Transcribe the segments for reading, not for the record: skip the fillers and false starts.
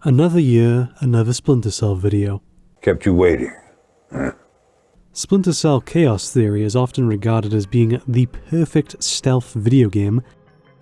Another year, another Splinter Cell video. Kept you waiting. Splinter Cell Chaos Theory is often regarded as being the perfect stealth video game,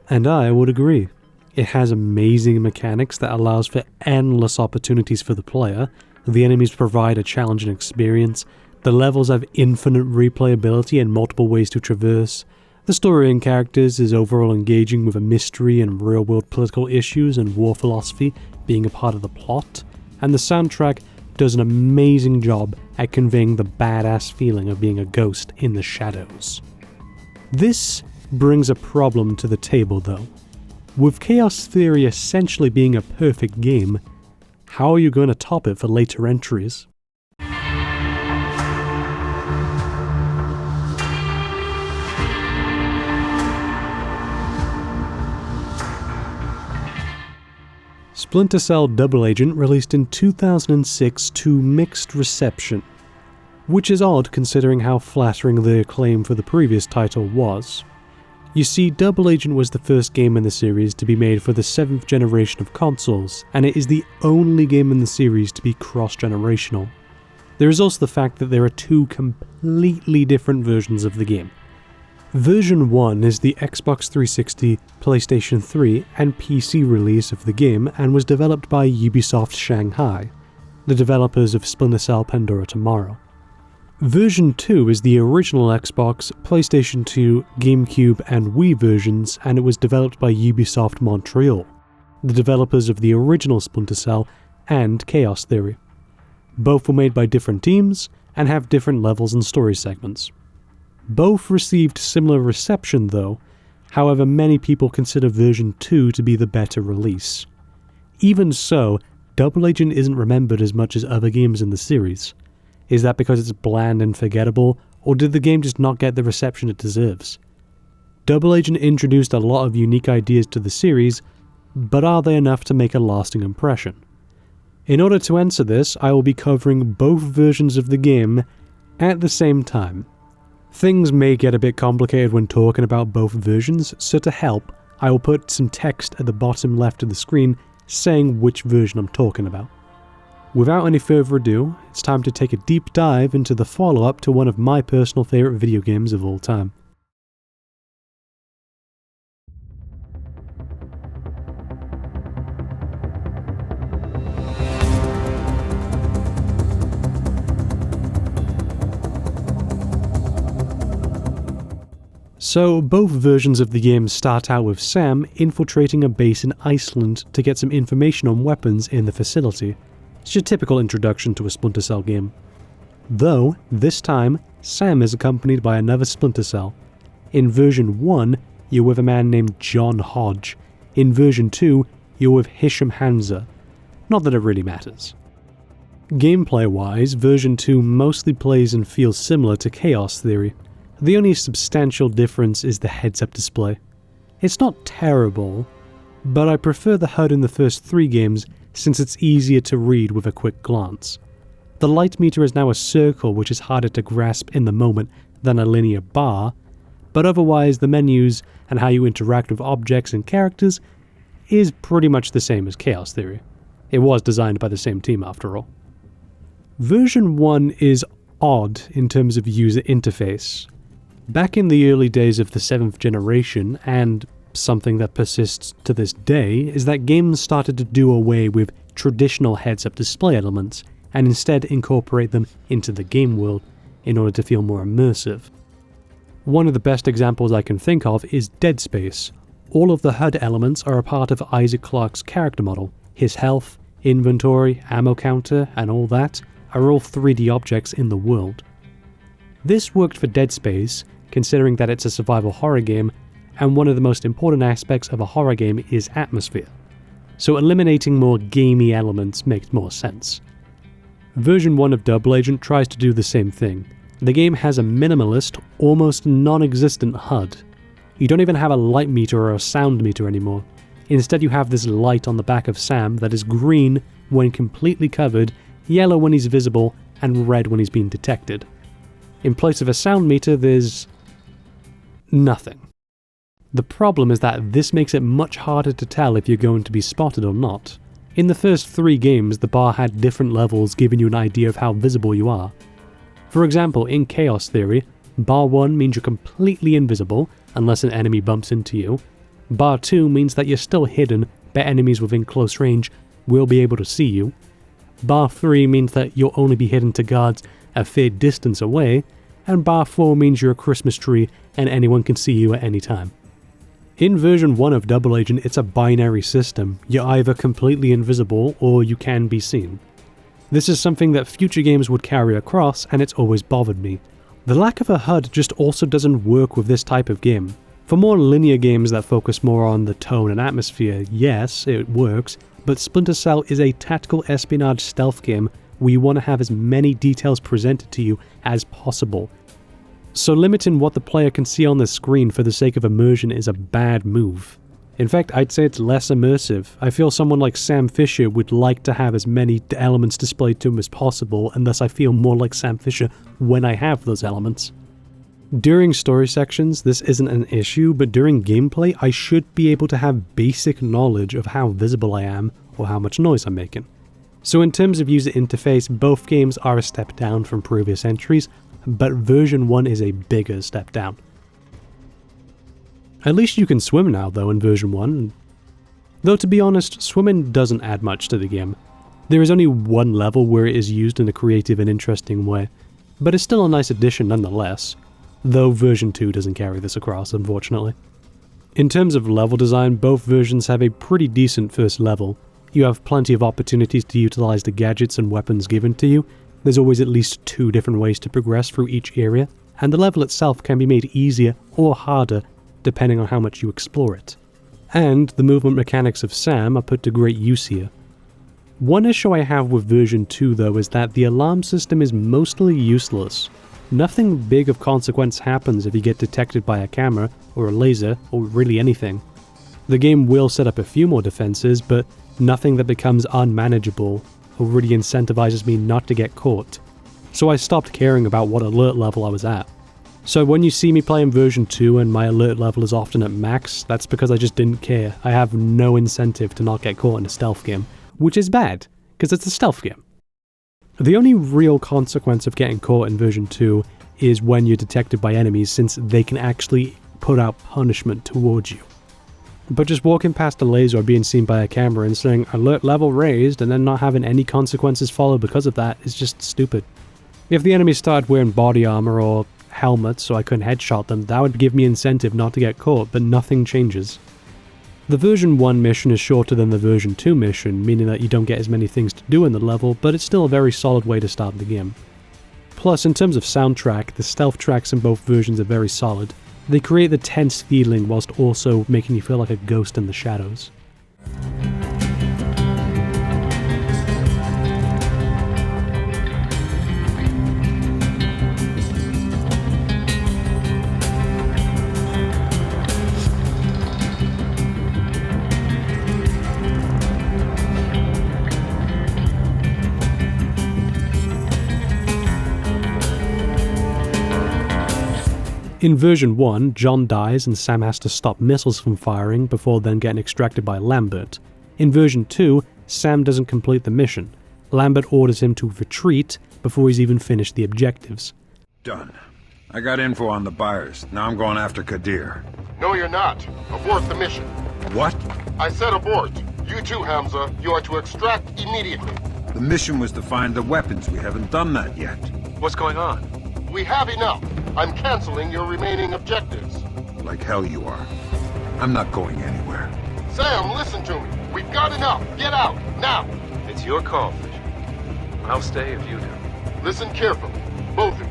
and I would agree. It has amazing mechanics that allows for endless opportunities for the player, the enemies provide a challenging experience, the levels have infinite replayability and multiple ways to traverse, the story and characters is overall engaging with a mystery and real-world political issues and war philosophy being a part of the plot, and the soundtrack does an amazing job at conveying the badass feeling of being a ghost in the shadows. This brings a problem to the table though. With Chaos Theory essentially being a perfect game, how are you going to top it for later entries? Splinter Cell Double Agent released in 2006 to mixed reception, which is odd considering how flattering the acclaim for the previous title was. You see, Double Agent was the first game in the series to be made for the 7th generation of consoles, and it is the only game in the series to be cross-generational. There is also the fact that there are two completely different versions of the game. Version 1 is the Xbox 360, PlayStation 3 and PC release of the game and was developed by Ubisoft Shanghai, the developers of Splinter Cell Pandora Tomorrow. Version 2 is the original Xbox, PlayStation 2, GameCube and Wii versions, and it was developed by Ubisoft Montreal, the developers of the original Splinter Cell and Chaos Theory. Both were made by different teams and have different levels and story segments. Both received similar reception though, however many people consider version 2 to be the better release. Even so, Double Agent isn't remembered as much as other games in the series. Is that because it's bland and forgettable, or did the game just not get the reception it deserves? Double Agent introduced a lot of unique ideas to the series, but are they enough to make a lasting impression? In order to answer this, I will be covering both versions of the game at the same time. Things may get a bit complicated when talking about both versions, so to help, I will put some text at the bottom left of the screen saying which version I'm talking about. Without any further ado, it's time to take a deep dive into the follow-up to one of my personal favourite video games of all time. So, both versions of the game start out with Sam infiltrating a base in Iceland to get some information on weapons in the facility. It's your typical introduction to a Splinter Cell game. Though, this time, Sam is accompanied by another Splinter Cell. In version 1, you're with a man named John Hodge. In version 2, you're with Hisham Hanza. Not that it really matters. Gameplay-wise, version 2 mostly plays and feels similar to Chaos Theory. The only substantial difference is the heads-up display. It's not terrible, but I prefer the HUD in the first 3 games since it's easier to read with a quick glance. The light meter is now a circle which is harder to grasp in the moment than a linear bar, but otherwise the menus and how you interact with objects and characters is pretty much the same as Chaos Theory. It was designed by the same team after all. Version 1 is odd in terms of user interface. Back in the early days of the 7th generation, and something that persists to this day, is that games started to do away with traditional heads-up display elements and instead incorporate them into the game world in order to feel more immersive. One of the best examples I can think of is Dead Space. All of the HUD elements are a part of Isaac Clarke's character model. His health, inventory, ammo counter, and all that are all 3D objects in the world. This worked for Dead Space, considering that it's a survival horror game, and one of the most important aspects of a horror game is atmosphere. So eliminating more gamey elements makes more sense. Version 1 of Double Agent tries to do the same thing. The game has a minimalist, almost non-existent HUD. You don't even have a light meter or a sound meter anymore. Instead you have this light on the back of Sam that is green when completely covered, yellow when he's visible, and red when he's being detected. In place of a sound meter, there's nothing. The problem is that this makes it much harder to tell if you're going to be spotted or not. In the first 3 games, the bar had different levels giving you an idea of how visible you are. For example, in Chaos Theory, bar 1 means you're completely invisible unless an enemy bumps into you. Bar 2 means that you're still hidden, but enemies within close range will be able to see you. Bar 3 means that you'll only be hidden to guards a fair distance away, and bar 4 means you're a Christmas tree and anyone can see you at any time. In version 1 of Double Agent, it's a binary system. You're either completely invisible or you can be seen. This is something that future games would carry across, and it's always bothered me. The lack of a HUD just also doesn't work with this type of game. For more linear games that focus more on the tone and atmosphere, yes, it works, but Splinter Cell is a tactical espionage stealth game where you want to have as many details presented to you as possible. So limiting what the player can see on the screen for the sake of immersion is a bad move. In fact, I'd say it's less immersive. I feel someone like Sam Fisher would like to have as many elements displayed to him as possible, and thus I feel more like Sam Fisher when I have those elements. During story sections, this isn't an issue, but during gameplay, I should be able to have basic knowledge of how visible I am or how much noise I'm making. So in terms of user interface, both games are a step down from previous entries, but version 1 is a bigger step down. At least you can swim now though in version 1. Though to be honest, swimming doesn't add much to the game. There is only one level where it is used in a creative and interesting way, but it's still a nice addition nonetheless, though version 2 doesn't carry this across, unfortunately. In terms of level design, both versions have a pretty decent first level. You have plenty of opportunities to utilize the gadgets and weapons given to you. There's always at least 2 different ways to progress through each area, and the level itself can be made easier or harder depending on how much you explore it. And the movement mechanics of Sam are put to great use here. One issue I have with version 2 though is that the alarm system is mostly useless. Nothing big of consequence happens if you get detected by a camera or a laser or really anything. The game will set up a few more defenses, but nothing that becomes unmanageable or really incentivizes me not to get caught. So I stopped caring about what alert level I was at. So when you see me playing version 2 and my alert level is often at max, that's because I just didn't care. I have no incentive to not get caught in a stealth game, which is bad, because it's a stealth game. The only real consequence of getting caught in version 2 is when you're detected by enemies, since they can actually put out punishment towards you. But just walking past a laser or being seen by a camera and saying alert level raised and then not having any consequences follow because of that is just stupid. If the enemy started wearing body armor or helmets so I couldn't headshot them, that would give me incentive not to get caught, but nothing changes. The version 1 mission is shorter than the version 2 mission, meaning that you don't get as many things to do in the level, but it's still a very solid way to start the game. Plus, in terms of soundtrack, the stealth tracks in both versions are very solid. They create the tense feeling whilst also making you feel like a ghost in the shadows. In version 1, John dies and Sam has to stop missiles from firing before then getting extracted by Lambert. In version 2, Sam doesn't complete the mission. Lambert orders him to retreat before he's even finished the objectives. Done. I got info on the buyers. Now I'm going after Kadir. No, you're not. Abort the mission. What? I said abort. You too, Hamza. You are to extract immediately. The mission was to find the weapons. We haven't done that yet. What's going on? We have enough. I'm canceling your remaining objectives. Like hell you are. I'm not going anywhere. Sam, listen to me. We've got enough. Get out, now. It's your call, Fisher. I'll stay if you do. Listen carefully, both of you.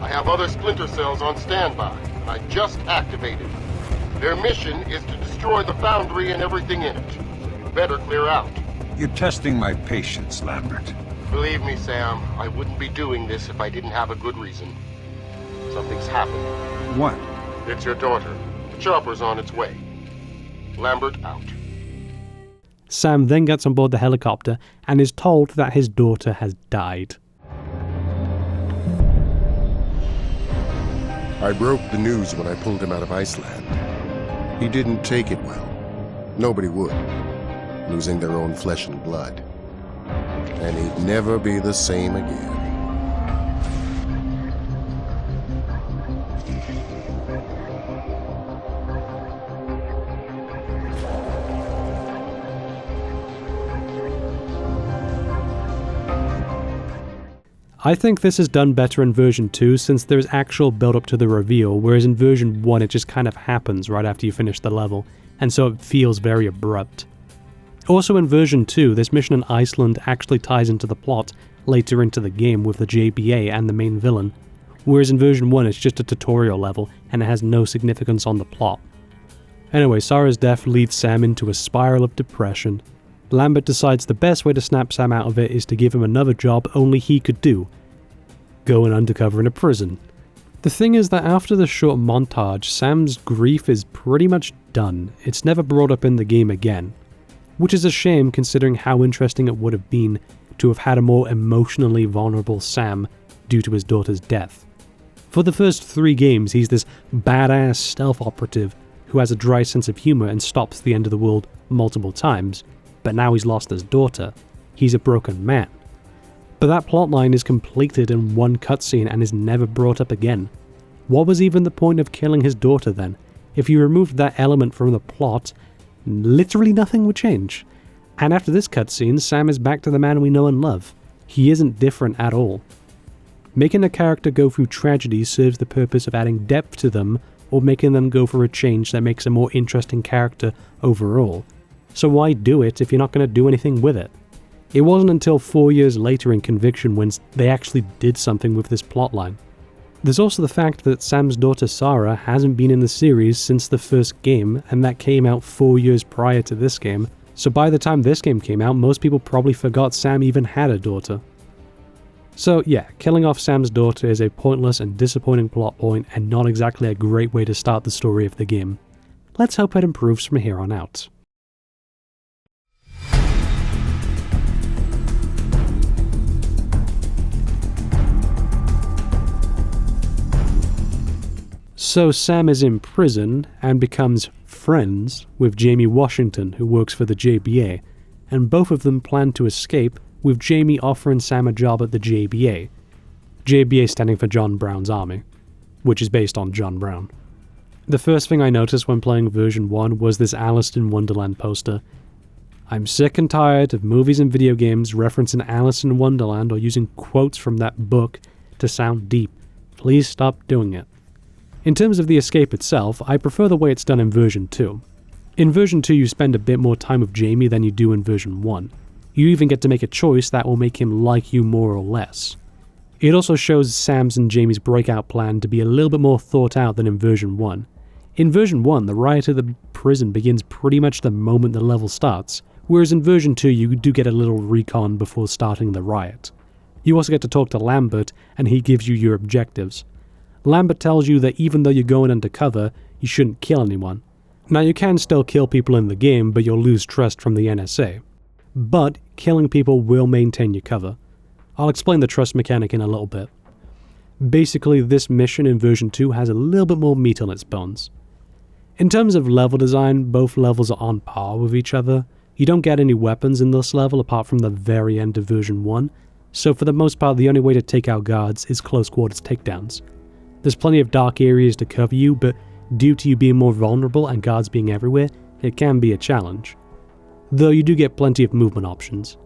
I have other Splinter Cells on standby, and I just activated them. Their mission is to destroy the foundry and everything in it, so you better clear out. You're testing my patience, Lambert. Believe me, Sam, I wouldn't be doing this if I didn't have a good reason. Something's happened. What? It's your daughter. The chopper's on its way. Lambert out. Sam then gets on board the helicopter and is told that his daughter has died. I broke the news when I pulled him out of Iceland. He didn't take it well. Nobody would. losing their own flesh and blood. And he'd never be the same again. I think this is done better in version 2 since there's actual build up to the reveal, whereas in version 1 it just kind of happens right after you finish the level, and so it feels very abrupt. Also in version 2, this mission in Iceland actually ties into the plot later into the game with the JBA and the main villain, whereas in version 1 it's just a tutorial level and it has no significance on the plot. Anyway, Sarah's death leads Sam into a spiral of depression. Lambert decides the best way to snap Sam out of it is to give him another job only he could do: going undercover in a prison. The thing is that after the short montage, Sam's grief is pretty much done. It's never brought up in the game again, which is a shame considering how interesting it would have been to have had a more emotionally vulnerable Sam due to his daughter's death. For the first 3 games, he's this badass stealth operative who has a dry sense of humor and stops the end of the world multiple times. But now he's lost his daughter. He's a broken man. But that plotline is completed in one cutscene and is never brought up again. What was even the point of killing his daughter then? If you removed that element from the plot, literally nothing would change. And after this cutscene, Sam is back to the man we know and love. He isn't different at all. Making a character go through tragedy serves the purpose of adding depth to them or making them go for a change that makes a more interesting character overall. So why do it if you're not going to do anything with it? It wasn't until 4 years later in Conviction when they actually did something with this plotline. There's also the fact that Sam's daughter Sarah hasn't been in the series since the first game, and that came out 4 years prior to this game, so by the time this game came out, most people probably forgot Sam even had a daughter. So yeah, killing off Sam's daughter is a pointless and disappointing plot point and not exactly a great way to start the story of the game. Let's hope it improves from here on out. So Sam is in prison and becomes friends with Jamie Washington, who works for the JBA, and both of them plan to escape, with Jamie offering Sam a job at the JBA. JBA standing for John Brown's Army, which is based on John Brown. The first thing I noticed when playing version 1 was this Alice in Wonderland poster. I'm sick and tired of movies and video games referencing Alice in Wonderland or using quotes from that book to sound deep. Please stop doing it. In terms of the escape itself, I prefer the way it's done in version 2. In version 2 you spend a bit more time with Jamie than you do in version 1. You even get to make a choice that will make him like you more or less. It also shows Sam's and Jamie's breakout plan to be a little bit more thought out than in version 1. In version 1, the riot at the prison begins pretty much the moment the level starts, whereas in version 2 you do get a little recon before starting the riot. You also get to talk to Lambert, and he gives you your objectives. Lambert tells you that even though you're going undercover, you shouldn't kill anyone. Now you can still kill people in the game, but you'll lose trust from the NSA. But killing people will maintain your cover. I'll explain the trust mechanic in a little bit. Basically, this mission in version 2 has a little bit more meat on its bones. In terms of level design, both levels are on par with each other. You don't get any weapons in this level apart from the very end of version 1, so for the most part the only way to take out guards is close quarters takedowns. There's plenty of dark areas to cover you, but due to you being more vulnerable and guards being everywhere, it can be a challenge. Though you do get plenty of movement options.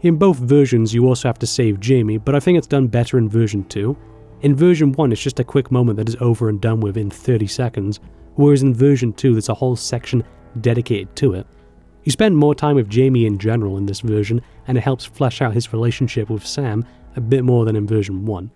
In both versions you also have to save Jamie, but I think it's done better in version 2. In version 1 it's just a quick moment that is over and done with in 30 seconds, whereas in version 2 there's a whole section dedicated to it. You spend more time with Jamie in general in this version, and it helps flesh out his relationship with Sam a bit more than in version 1.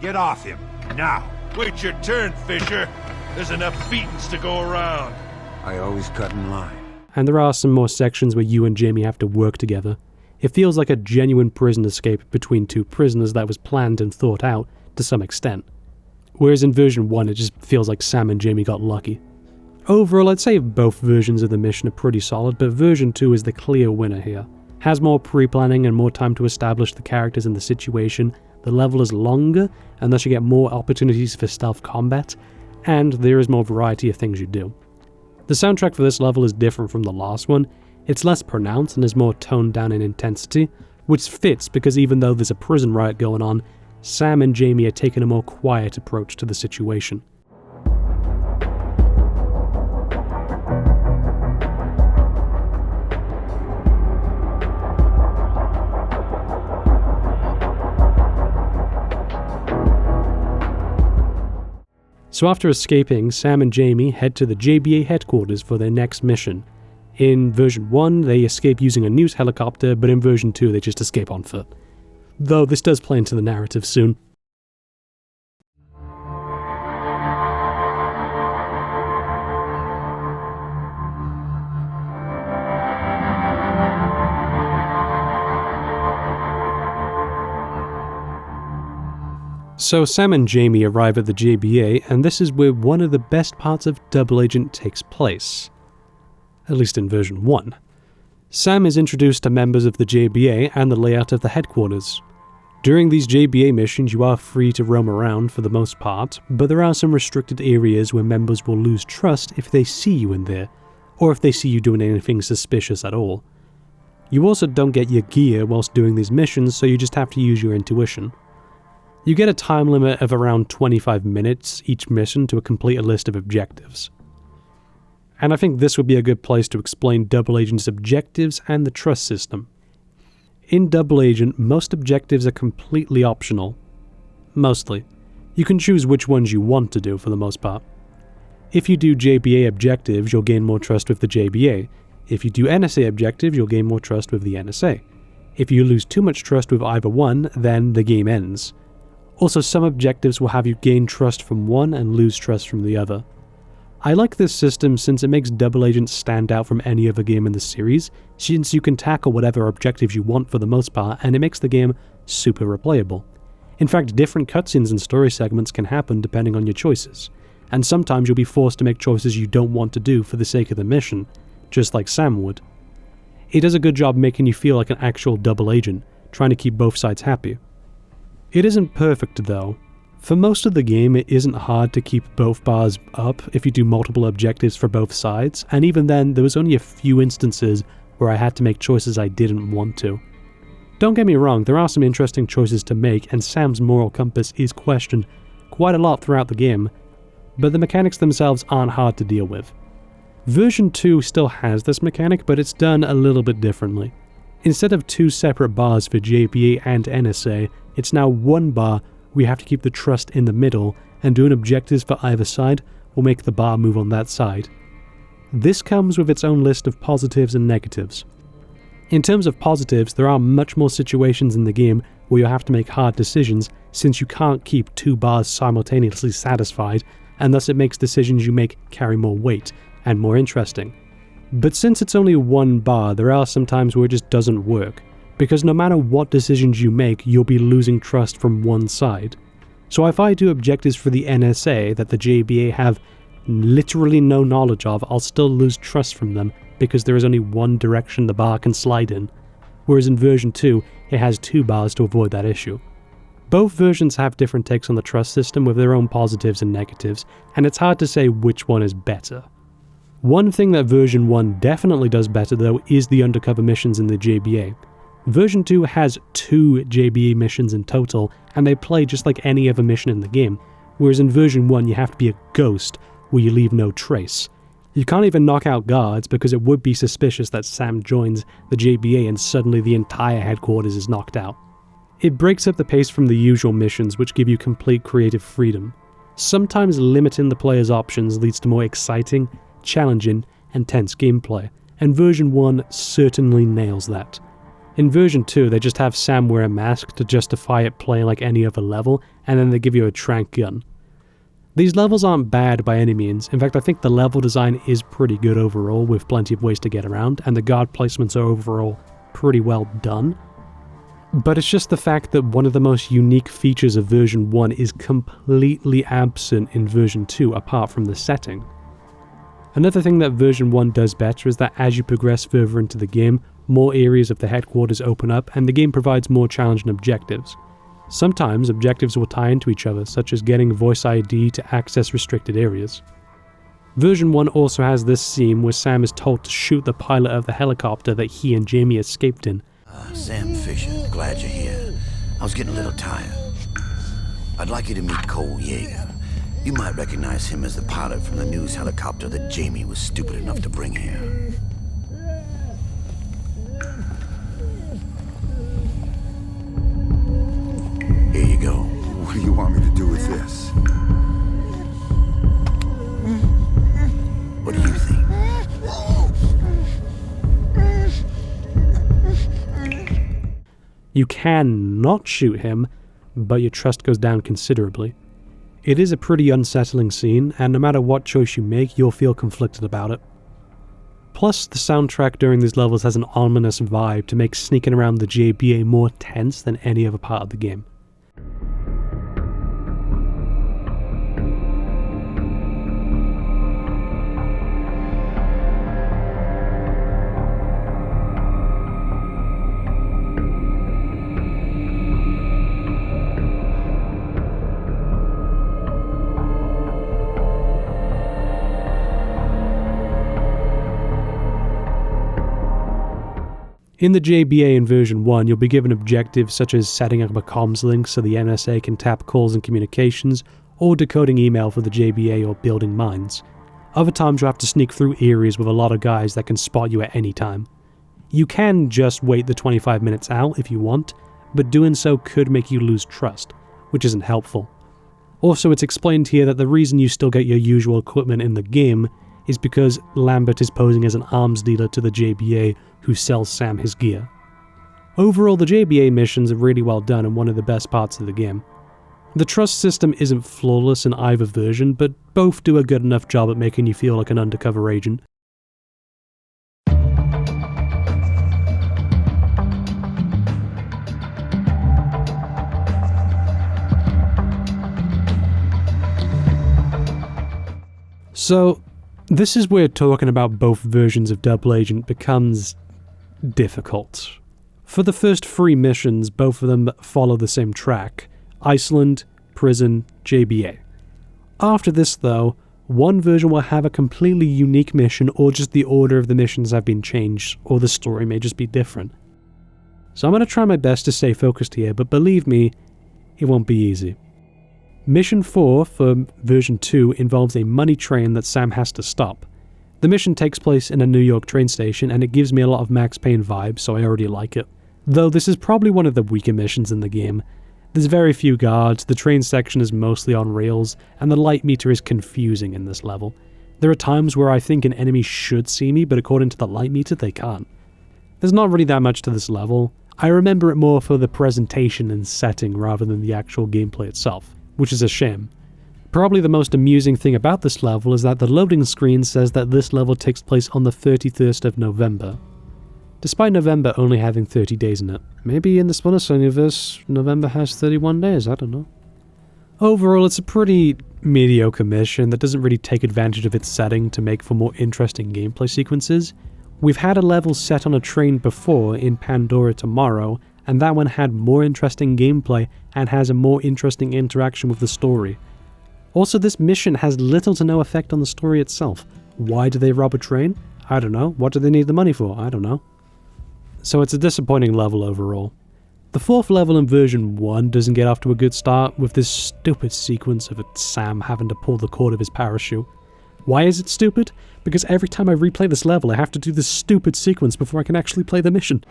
Get off him, now! Wait your turn, Fisher! There's enough beatings to go around. I always cut in line. And there are some more sections where you and Jamie have to work together. It feels like a genuine prison escape between two prisoners that was planned and thought out to some extent. Whereas in version 1 it just feels like Sam and Jamie got lucky. Overall, I'd say both versions of the mission are pretty solid, but version 2 is the clear winner here. Has more pre-planning and more time to establish the characters and the situation, the level is longer, and thus you get more opportunities for stealth combat, and there is more variety of things you do. The soundtrack for this level is different from the last one. It's less pronounced and is more toned down in intensity, which fits because even though there's a prison riot going on, Sam and Jamie are taking a more quiet approach to the situation. So after escaping, Sam and Jamie head to the JBA headquarters for their next mission. In version 1, they escape using a news helicopter, but in version 2, they just escape on foot. Though this does play into the narrative soon. So Sam and Jamie arrive at the JBA, and this is where one of the best parts of Double Agent takes place. At least in version 1. Sam is introduced to members of the JBA and the layout of the headquarters. During these JBA missions you are free to roam around for the most part, but there are some restricted areas where members will lose trust if they see you in there, or if they see you doing anything suspicious at all. You also don't get your gear whilst doing these missions, so you just have to use your intuition. You get a time limit of around 25 minutes each mission to complete a list of objectives. And I think this would be a good place to explain Double Agent's objectives and the trust system. In Double Agent, most objectives are completely optional. Mostly. You can choose which ones you want to do for the most part. If you do JBA objectives, you'll gain more trust with the JBA. If you do NSA objectives, you'll gain more trust with the NSA. If you lose too much trust with either one, then the game ends. Also, some objectives will have you gain trust from one and lose trust from the other. I like this system since it makes Double Agent stand out from any other game in the series, since you can tackle whatever objectives you want for the most part, and it makes the game super replayable. In fact, different cutscenes and story segments can happen depending on your choices, and sometimes you'll be forced to make choices you don't want to do for the sake of the mission, just like Sam would. It does a good job making you feel like an actual Double Agent, trying to keep both sides happy. It isn't perfect though. For most of the game, it isn't hard to keep both bars up if you do multiple objectives for both sides, and even then, there was only a few instances where I had to make choices I didn't want to. Don't get me wrong, there are some interesting choices to make, and Sam's moral compass is questioned quite a lot throughout the game, but the mechanics themselves aren't hard to deal with. Version 2 still has this mechanic, but it's done a little bit differently. Instead of two separate bars for JBA and NSA, it's now one bar where you have to keep the trust in the middle, and doing objectives for either side will make the bar move on that side. This comes with its own list of positives and negatives. In terms of positives, there are much more situations in the game where you have to make hard decisions, since you can't keep two bars simultaneously satisfied, and thus it makes decisions you make carry more weight and more interesting. But since it's only one bar, there are some times where it just doesn't work, because no matter what decisions you make, you'll be losing trust from one side. So if I do objectives for the NSA that the JBA have literally no knowledge of, I'll still lose trust from them because there is only one direction the bar can slide in, whereas in version 2, it has two bars to avoid that issue. Both versions have different takes on the trust system with their own positives and negatives, and it's hard to say which one is better. One thing that version 1 definitely does better though is the undercover missions in the JBA. Version 2 has 2 JBA missions in total, and they play just like any other mission in the game, whereas in version 1 you have to be a ghost where you leave no trace. You can't even knock out guards because it would be suspicious that Sam joins the JBA and suddenly the entire headquarters is knocked out. It breaks up the pace from the usual missions, which give you complete creative freedom. Sometimes limiting the player's options leads to more exciting, challenging, and tense gameplay, and version 1 certainly nails that. In version 2, they just have Sam wear a mask to justify it playing like any other level, and then they give you a tranq gun. These levels aren't bad by any means. In fact, I think the level design is pretty good overall, with plenty of ways to get around, and the guard placements are overall pretty well done. But it's just the fact that one of the most unique features of version 1 is completely absent in version 2 apart from the setting. Another thing that version 1 does better is that as you progress further into the game, more areas of the headquarters open up and the game provides more challenging objectives. Sometimes objectives will tie into each other, such as getting voice ID to access restricted areas. Version 1 also has this scene where Sam is told to shoot the pilot of the helicopter that he and Jamie escaped in. Sam Fisher, glad you're here. I was getting a little tired. I'd like you to meet Cole Yeager. You might recognize him as the pilot from the news helicopter that Jamie was stupid enough to bring here. Here you go. What do you want me to do with this? What do you think? You can not shoot him, but your trust goes down considerably. It is a pretty unsettling scene, and no matter what choice you make, you'll feel conflicted about it. Plus, the soundtrack during these levels has an ominous vibe to make sneaking around the JBA more tense than any other part of the game. In the JBA in version 1, you'll be given objectives such as setting up a comms link so the NSA can tap calls and communications, or decoding email for the JBA or building mines. Other times you'll have to sneak through areas with a lot of guys that can spot you at any time. You can just wait the 25 minutes out if you want, but doing so could make you lose trust, which isn't helpful. Also, it's explained here that the reason you still get your usual equipment in the game is because Lambert is posing as an arms dealer to the JBA who sells Sam his gear. Overall, the JBA missions are really well done and one of the best parts of the game. The trust system isn't flawless in either version, but both do a good enough job at making you feel like an undercover agent. So, this is where talking about both versions of Double Agent becomes difficult. For the first 3 missions, both of them follow the same track: Iceland, prison, JBA. After this though, one version will have a completely unique mission, or just the order of the missions have been changed, or the story may just be different. So I'm going to try my best to stay focused here, but believe me, it won't be easy. Mission 4 for version 2 involves a money train that Sam has to stop. The mission takes place in a New York train station, and it gives me a lot of Max Payne vibes, so I already like it. Though this is probably one of the weaker missions in the game. There's very few guards, the train section is mostly on rails, and the light meter is confusing in this level. There are times where I think an enemy should see me, but according to the light meter, they can't. There's not really that much to this level. I remember it more for the presentation and setting rather than the actual gameplay itself, which is a shame. Probably the most amusing thing about this level is that the loading screen says that this level takes place on the 31st of November. Despite November only having 30 days in it. Maybe in the Splinter Cell universe, November has 31 days, I don't know. Overall, it's a pretty mediocre mission that doesn't really take advantage of its setting to make for more interesting gameplay sequences. We've had a level set on a train before in Pandora Tomorrow, and that one had more interesting gameplay and has a more interesting interaction with the story. Also, this mission has little to no effect on the story itself. Why do they rob a train? I don't know. What do they need the money for? I don't know. So it's a disappointing level overall. The 4th level in version 1 doesn't get off to a good start with this stupid sequence of Sam having to pull the cord of his parachute. Why is it stupid? Because every time I replay this level I have to do this stupid sequence before I can actually play the mission.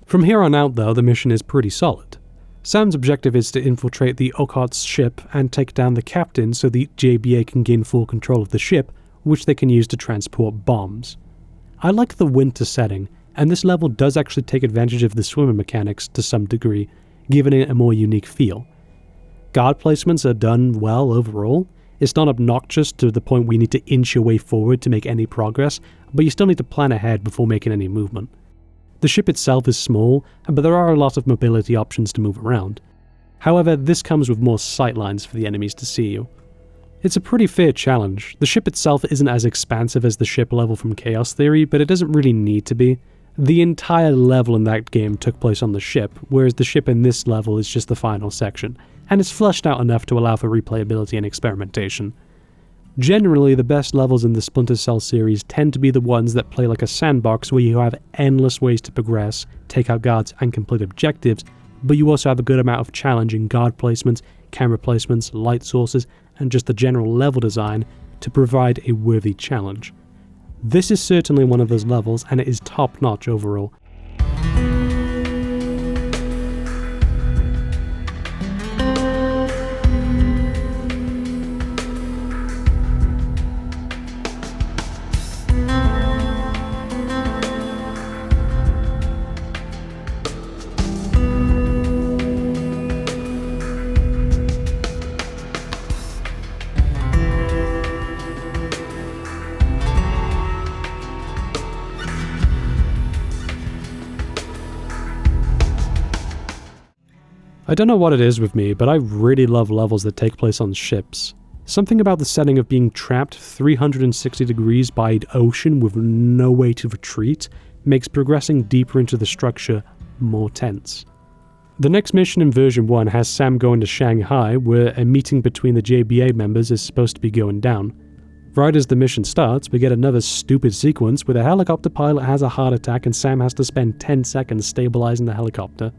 From here on out though, the mission is pretty solid. Sam's objective is to infiltrate the Occurt's ship and take down the captain so the JBA can gain full control of the ship, which they can use to transport bombs. I like the winter setting, and this level does actually take advantage of the swimmer mechanics to some degree, giving it a more unique feel. Guard placements are done well overall. It's not obnoxious to the point where you need to inch your way forward to make any progress, but you still need to plan ahead before making any movement. The ship itself is small, but there are a lot of mobility options to move around. However, this comes with more sightlines for the enemies to see you. It's a pretty fair challenge. The ship itself isn't as expansive as the ship level from Chaos Theory, but it doesn't really need to be. The entire level in that game took place on the ship, whereas the ship in this level is just the final section, and it's fleshed out enough to allow for replayability and experimentation. Generally, the best levels in the Splinter Cell series tend to be the ones that play like a sandbox where you have endless ways to progress, take out guards, and complete objectives, but you also have a good amount of challenge in guard placements, camera placements, light sources, and just the general level design to provide a worthy challenge. This is certainly one of those levels, and it is top-notch overall. I don't know what it is with me, but I really love levels that take place on ships. Something about the setting of being trapped 360 degrees by an ocean with no way to retreat makes progressing deeper into the structure more tense. The next mission in version 1 has Sam going to Shanghai, where a meeting between the JBA members is supposed to be going down. Right as the mission starts, we get another stupid sequence where the helicopter pilot has a heart attack and Sam has to spend 10 seconds stabilizing the helicopter.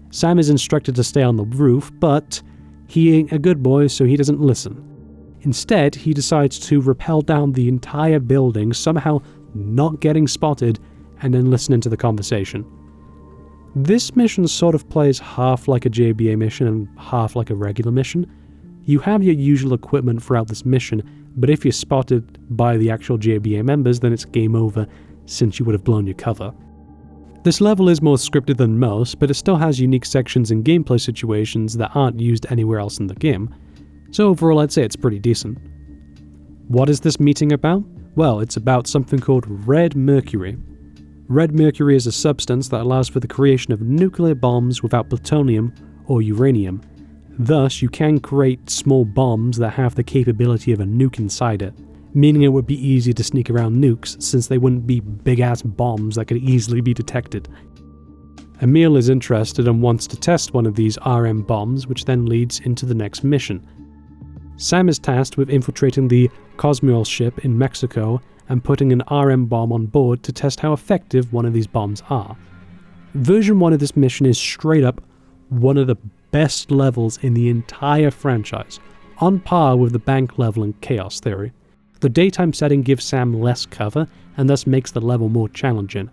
Sam is instructed to stay on the roof, but he ain't a good boy, so he doesn't listen. Instead, he decides to rappel down the entire building, somehow not getting spotted, and then listening to the conversation. This mission sort of plays half like a JBA mission and half like a regular mission. You have your usual equipment throughout this mission, but if you're spotted by the actual JBA members, then it's game over, since you would have blown your cover. This level is more scripted than most, but it still has unique sections and gameplay situations that aren't used anywhere else in the game, so overall I'd say it's pretty decent. What is this meeting about? Well, it's about something called red mercury. Red mercury is a substance that allows for the creation of nuclear bombs without plutonium or uranium. Thus, you can create small bombs that have the capability of a nuke inside it, meaning it would be easy to sneak around nukes since they wouldn't be big-ass bombs that could easily be detected. Emil is interested and wants to test one of these RM bombs, which then leads into the next mission. Sam is tasked with infiltrating the Cosmos ship in Mexico and putting an RM bomb on board to test how effective one of these bombs are. Version 1 of this mission is straight up one of the best levels in the entire franchise, on par with the bank level in Chaos Theory. The daytime setting gives Sam less cover and thus makes the level more challenging,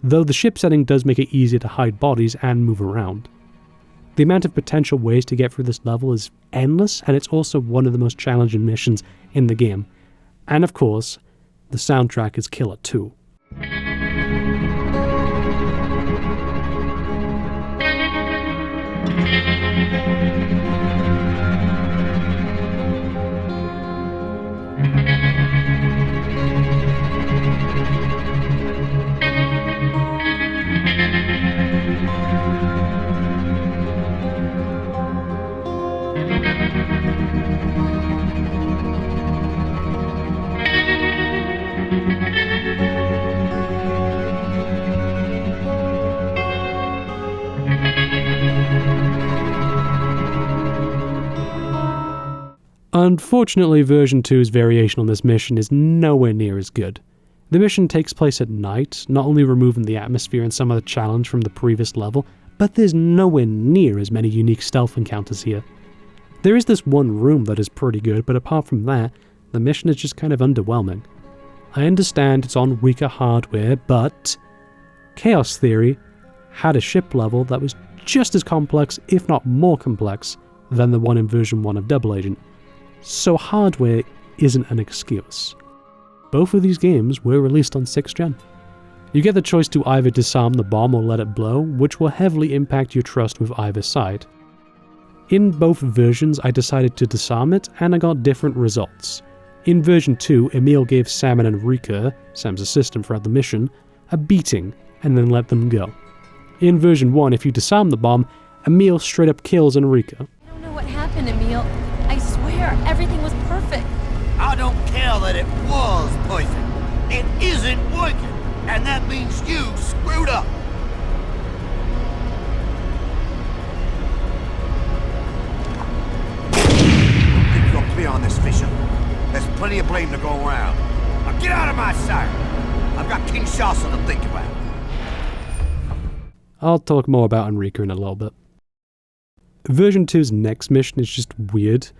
though the ship setting does make it easier to hide bodies and move around. The amount of potential ways to get through this level is endless, and it's also one of the most challenging missions in the game. And of course, the soundtrack is killer too. Unfortunately, version 2's variation on this mission is nowhere near as good. The mission takes place at night, not only removing the atmosphere and some of the challenge from the previous level, but there's nowhere near as many unique stealth encounters here. There is this one room that is pretty good, but apart from that, the mission is just kind of underwhelming. I understand it's on weaker hardware, but Chaos Theory had a ship level that was just as complex, if not more complex, than the one in version 1 of Double Agent. So hardware isn't an excuse. Both of these games were released on 6th gen. You get the choice to either disarm the bomb or let it blow, which will heavily impact your trust with either side. In both versions, I decided to disarm it, and I got different results. In version 2, Emil gave Sam and Enrica, Sam's assistant throughout the mission, a beating, and then let them go. In version 1, if you disarm the bomb, Emil straight up kills Enrica. I don't know what happened, Emil. I swear, everything was perfect. I don't care that it was perfect. It isn't working. And that means you screwed up. I think you're clear on this, Fisher. There's plenty of blame to go around. Now get out of my sight. I've got King Shasta to think about. I'll talk more about Enrico in a little bit. Version 2's next mission is just weird.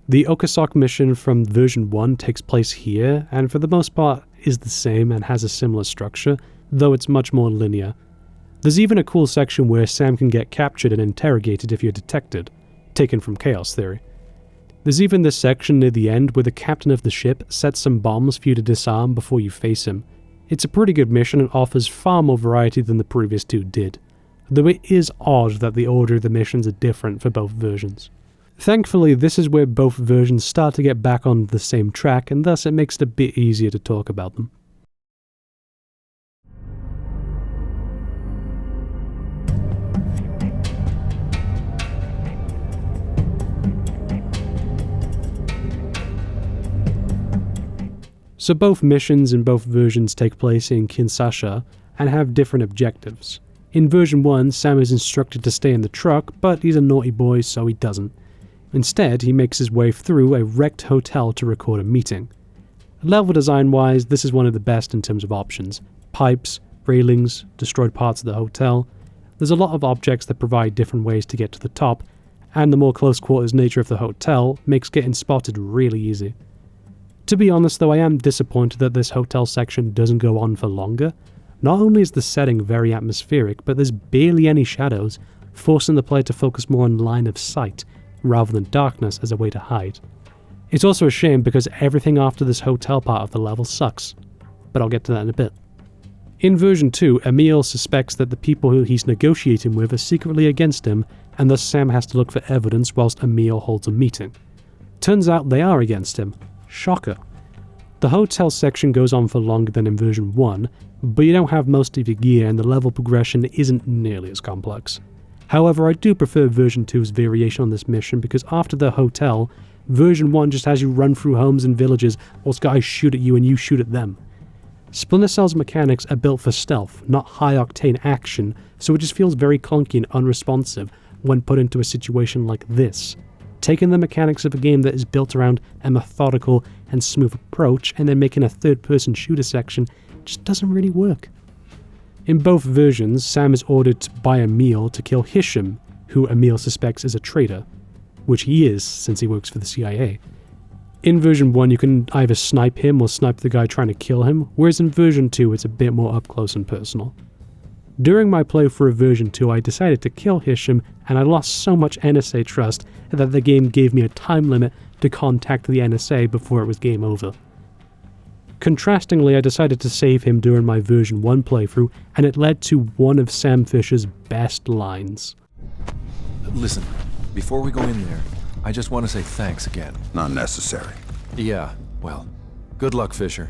The Okasok mission from version 1 takes place here, and for the most part is the same and has a similar structure, though it's much more linear. There's even a cool section where Sam can get captured and interrogated if you're detected, taken from Chaos Theory. There's even this section near the end where the captain of the ship sets some bombs for you to disarm before you face him. It's a pretty good mission and offers far more variety than the previous two did, though it is odd that the order of the missions are different for both versions. Thankfully, this is where both versions start to get back on the same track, and thus it makes it a bit easier to talk about them. So both missions in both versions take place in Kinshasa and have different objectives. In version 1, Sam is instructed to stay in the truck, but he's a naughty boy, so he doesn't. Instead, he makes his way through a wrecked hotel to record a meeting. Level design-wise, this is one of the best in terms of options. Pipes, railings, destroyed parts of the hotel. There's a lot of objects that provide different ways to get to the top, and the more close quarters nature of the hotel makes getting spotted really easy. To be honest though, I am disappointed that this hotel section doesn't go on for longer. Not only is the setting very atmospheric, but there's barely any shadows, forcing the player to focus more on line of sight, rather than darkness as a way to hide. It's also a shame because everything after this hotel part of the level sucks, but I'll get to that in a bit. In version 2, Emil suspects that the people who he's negotiating with are secretly against him, and thus Sam has to look for evidence whilst Emil holds a meeting. Turns out they are against him. Shocker. The hotel section goes on for longer than in version 1, but you don't have most of your gear and the level progression isn't nearly as complex. However, I do prefer version 2's variation on this mission because after the hotel, version 1 just has you run through homes and villages whilst guys shoot at you and you shoot at them. Splinter Cell's mechanics are built for stealth, not high-octane action, so it just feels very clunky and unresponsive when put into a situation like this. Taking the mechanics of a game that is built around a methodical and smooth approach and then making a third-person shooter section just doesn't really work. In both versions, Sam is ordered by Emil to kill Hisham, who Emil suspects is a traitor, which he is since he works for the CIA. In version 1 you can either snipe him or snipe the guy trying to kill him, whereas in version 2 it's a bit more up close and personal. During my playthrough of version 2 I decided to kill Hisham and I lost so much NSA trust that the game gave me a time limit to contact the NSA before it was game over. Contrastingly, I decided to save him during my version 1 playthrough, and it led to one of Sam Fisher's best lines. Listen, before we go in there, I just want to say thanks again. Not necessary. Yeah, well, good luck, Fisher.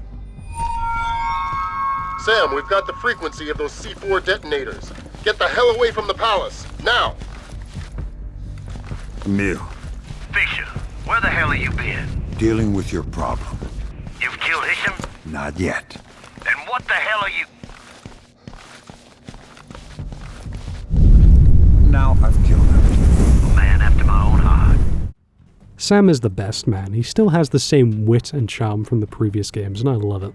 Sam, we've got the frequency of those C4 detonators. Get the hell away from the palace, now! Emil, Fisher, where the hell have you been? dealing with your problem. You've killed Hisham? Not yet. Then what the hell are you... Now I've killed him. A man after my own heart. Sam is the best man. He still has the same wit and charm from the previous games, and I love it.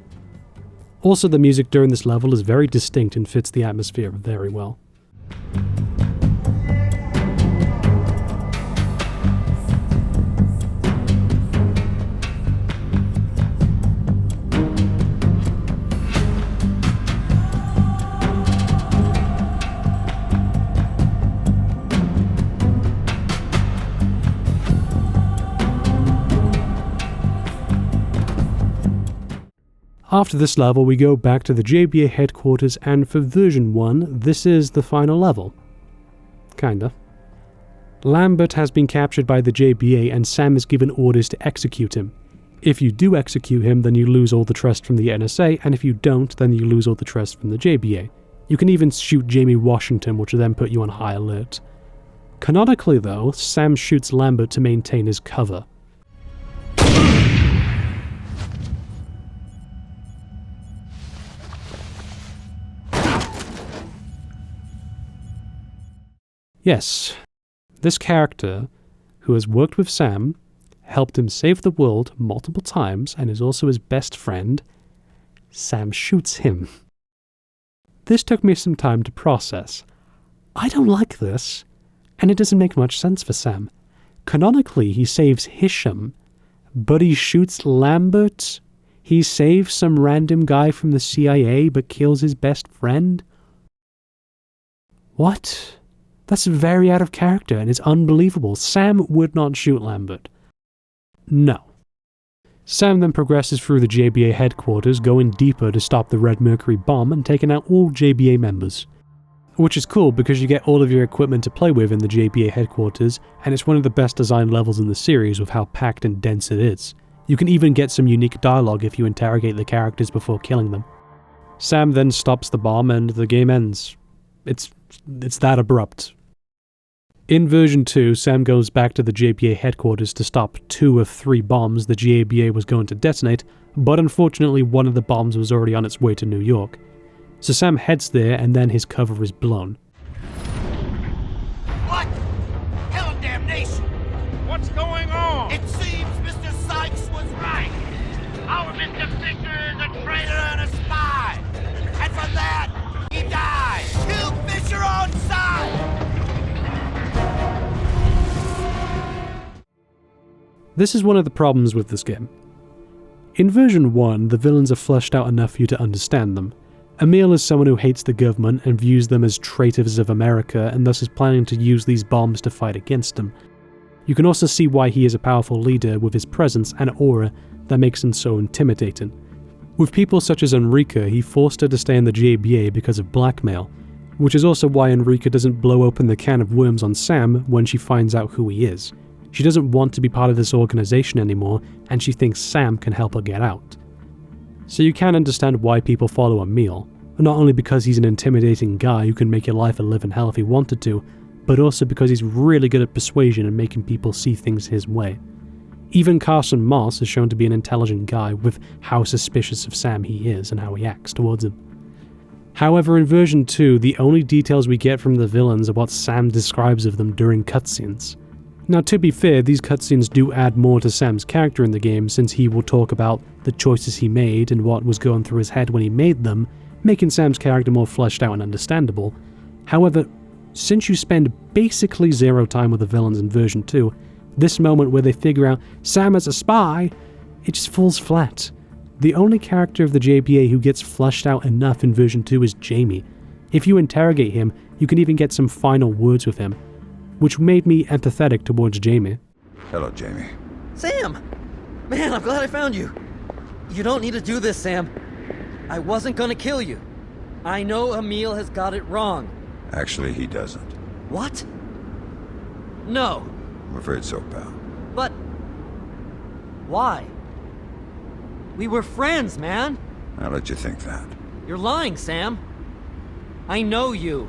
Also, the music during this level is very distinct and fits the atmosphere very well. After this level, we go back to the JBA headquarters, and for version 1, this is the final level. Kinda. Lambert has been captured by the JBA, and Sam is given orders to execute him. If you do execute him, then you lose all the trust from the NSA, and if you don't, then you lose all the trust from the JBA. You can even shoot Jamie Washington, which will then put you on high alert. Canonically though, Sam shoots Lambert to maintain his cover. Yes, this character, who has worked with Sam, helped him save the world multiple times, and is also his best friend, Sam shoots him. This took me some time to process. I don't like this, and it doesn't make much sense for Sam. Canonically, he saves Hisham, but he shoots Lambert. He saves some random guy from the CIA, but kills his best friend. What? That's very out of character, and it's unbelievable. Sam would not shoot Lambert. No. Sam then progresses through the JBA headquarters, going deeper to stop the Red Mercury bomb and taking out all JBA members. Which is cool because you get all of your equipment to play with in the JBA headquarters, and it's one of the best designed levels in the series with how packed and dense it is. You can even get some unique dialogue if you interrogate the characters before killing them. Sam then stops the bomb and the game ends. It's that abrupt. In version 2, Sam goes back to the JBA headquarters to stop 2 of 3 bombs the JBA was going to detonate, but unfortunately one of the bombs was already on its way to New York. So Sam heads there and then his cover is blown. What? Hell and damnation! What's going on? It seems Mr. Sykes was right. Our Mr. Fisher is a traitor and a spy. And for that, he died. Kill Fisher on sight! This is one of the problems with this game. In version 1, the villains are fleshed out enough for you to understand them. Emil is someone who hates the government and views them as traitors of America, and thus is planning to use these bombs to fight against them. You can also see why he is a powerful leader with his presence and aura that makes him so intimidating. With people such as Enrica, he forced her to stay in the JBA because of blackmail, which is also why Enrica doesn't blow open the can of worms on Sam when she finds out who he is. She doesn't want to be part of this organization anymore, and she thinks Sam can help her get out. So you can understand why people follow Emil, not only because he's an intimidating guy who can make your life a living hell if he wanted to, but also because he's really good at persuasion and making people see things his way. Even Carson Moss is shown to be an intelligent guy with how suspicious of Sam he is and how he acts towards him. However, in version 2, the only details we get from the villains are what Sam describes of them during cutscenes. Now, to be fair, these cutscenes do add more to Sam's character in the game, since he will talk about the choices he made and what was going through his head when he made them, making Sam's character more fleshed out and understandable. However, since you spend basically 0 time with the villains in version 2, this moment where they figure out Sam is a spy, it just falls flat. The only character of the JBA who gets fleshed out enough in version 2 is Jamie. If you interrogate him, you can even get some final words with him, which made me empathetic towards Jamie. Hello, Jamie. Sam! Man, I'm glad I found you. You don't need to do this, Sam. I wasn't gonna kill you. I know Emil has got it wrong. Actually, he doesn't. What? No. I'm afraid so, pal. But... why? We were friends, man. I'll let you think that. You're lying, Sam. I know you.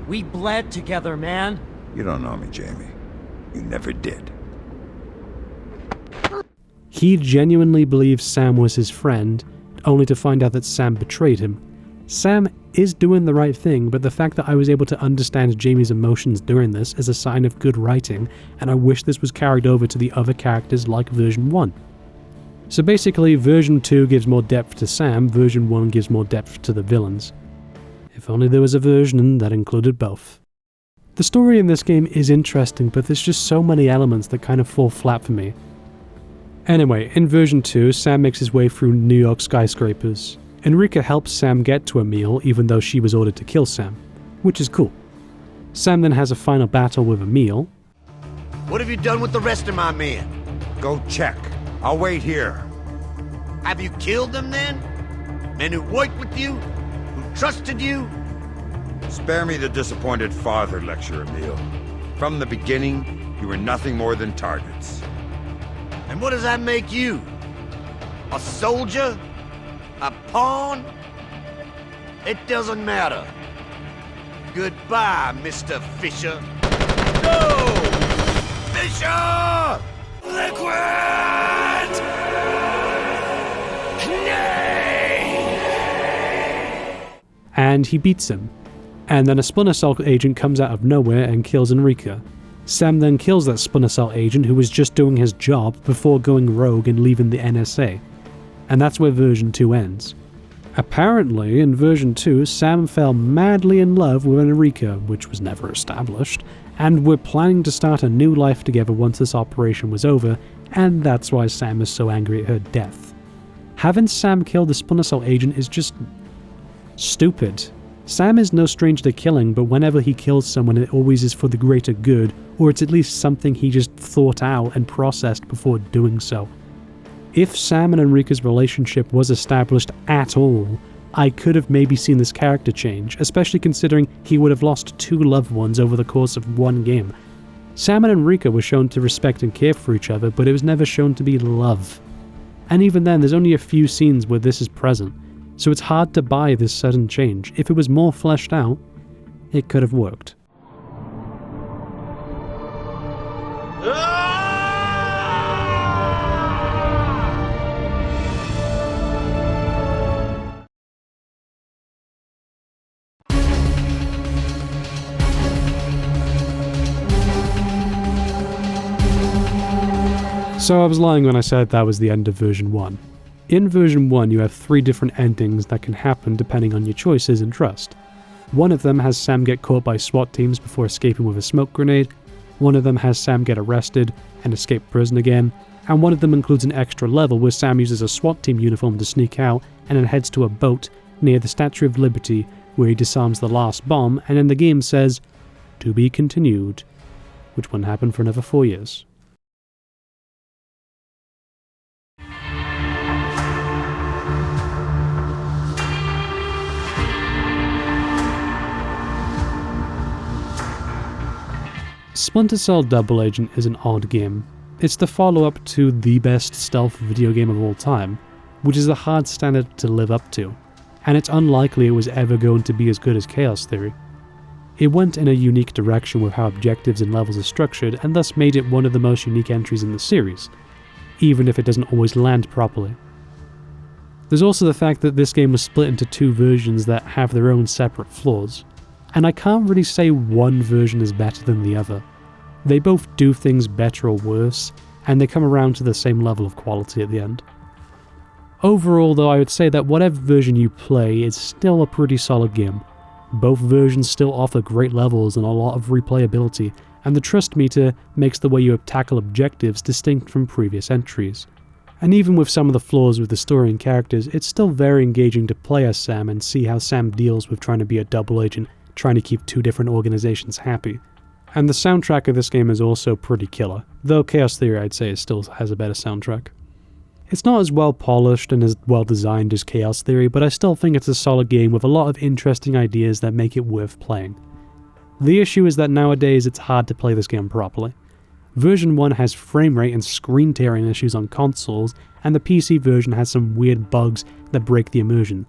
We bled together, man. You don't know me, Jamie. You never did. He genuinely believes Sam was his friend, only to find out that Sam betrayed him. Sam is doing the right thing, but the fact that I was able to understand Jamie's emotions during this is a sign of good writing, and I wish this was carried over to the other characters like version 1. So basically, version 2 gives more depth to Sam, version 1 gives more depth to the villains. If only there was a version that included both. The story in this game is interesting, but there's just so many elements that kind of fall flat for me. Anyway, in version 2, Sam makes his way through New York skyscrapers. Enrica helps Sam get to Emil, even though she was ordered to kill Sam, which is cool. Sam then has a final battle with Emil. What have you done with the rest of my men? Go check. I'll wait here. Have you killed them then? Men who worked with you? Who trusted you? Spare me the disappointed father lecture, Emil. From the beginning, you were nothing more than targets. And what does that make you? A soldier? A pawn? It doesn't matter. Goodbye, Mr. Fisher. No! Fisher! Liquid! And he beats him. And then a Splinter Cell agent comes out of nowhere and kills Enrica. Sam then kills that Splinter Cell agent who was just doing his job before going rogue and leaving the NSA. And that's where version 2 ends. Apparently, in version 2, Sam fell madly in love with Enrica, which was never established, and were planning to start a new life together once this operation was over, and that's why Sam is so angry at her death. Having Sam kill the Splinter Cell agent is just stupid. Sam is no stranger to killing, but whenever he kills someone it always is for the greater good, or it's at least something he just thought out and processed before doing so. If Sam and Enrica's relationship was established at all, I could have maybe seen this character change, especially considering he would have lost 2 loved ones over the course of 1 game. Sam and Enrica were shown to respect and care for each other, but it was never shown to be love. And even then, there's only a few scenes where this is present, so it's hard to buy this sudden change. If it was more fleshed out, it could have worked. So I was lying when I said that was the end of version 1. In version 1 you have 3 different endings that can happen depending on your choices and trust. One of them has Sam get caught by SWAT teams before escaping with a smoke grenade, one of them has Sam get arrested and escape prison again, and one of them includes an extra level where Sam uses a SWAT team uniform to sneak out and then heads to a boat near the Statue of Liberty where he disarms the last bomb, and then the game says, "To be continued," which wouldn't happen for another 4 years. Splinter Cell Double Agent is an odd game. It's the follow-up to the best stealth video game of all time, which is a hard standard to live up to, and it's unlikely it was ever going to be as good as Chaos Theory. It went in a unique direction with how objectives and levels are structured, and thus made it one of the most unique entries in the series, even if it doesn't always land properly. There's also the fact that this game was split into 2 versions that have their own separate flaws, and I can't really say one version is better than the other. They both do things better or worse, and they come around to the same level of quality at the end. Overall though, I would say that whatever version you play is still a pretty solid game. Both versions still offer great levels and a lot of replayability, and the trust meter makes the way you tackle objectives distinct from previous entries. And even with some of the flaws with the story and characters, it's still very engaging to play as Sam and see how Sam deals with trying to be a double agent, trying to keep 2 different organizations happy. And the soundtrack of this game is also pretty killer, though Chaos Theory I'd say still has a better soundtrack. It's not as well polished and as well designed as Chaos Theory, but I still think it's a solid game with a lot of interesting ideas that make it worth playing. The issue is that nowadays it's hard to play this game properly. Version 1 has frame rate and screen tearing issues on consoles, and the PC version has some weird bugs that break the immersion.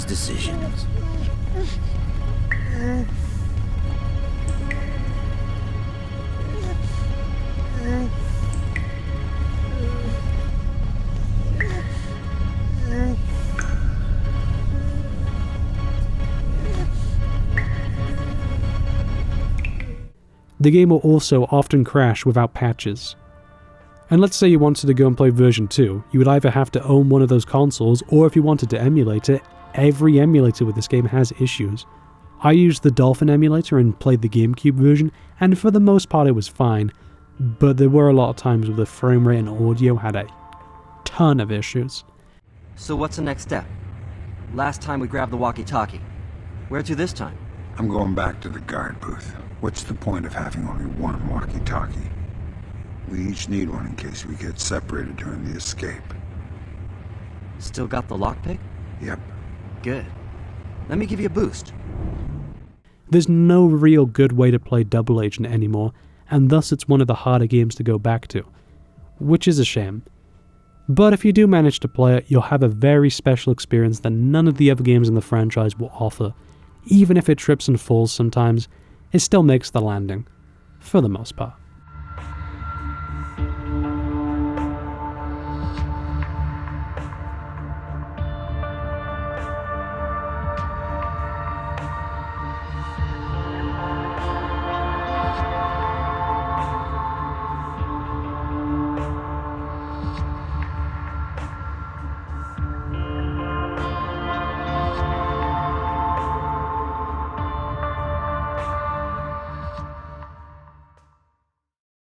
Decisions. The game will also often crash without patches. And let's say you wanted to go and play version 2, you would either have to own one of those consoles, or if you wanted to emulate it, every emulator with this game has issues. I used the Dolphin emulator and played the GameCube version, and for the most part it was fine, but there were a lot of times where the frame rate and audio had a ton of issues. So what's the next step? Last time we grabbed the walkie-talkie. Where to this time? I'm going back to the guard booth. What's the point of having only one walkie-talkie? We each need one in case we get separated during the escape. Still got the lockpick? Yep. Good. Let me give you a boost. There's no real good way to play Double Agent anymore, and thus it's one of the harder games to go back to, which is a shame. But if you do manage to play it, you'll have a very special experience that none of the other games in the franchise will offer. Even if it trips and falls sometimes, it still makes the landing, for the most part.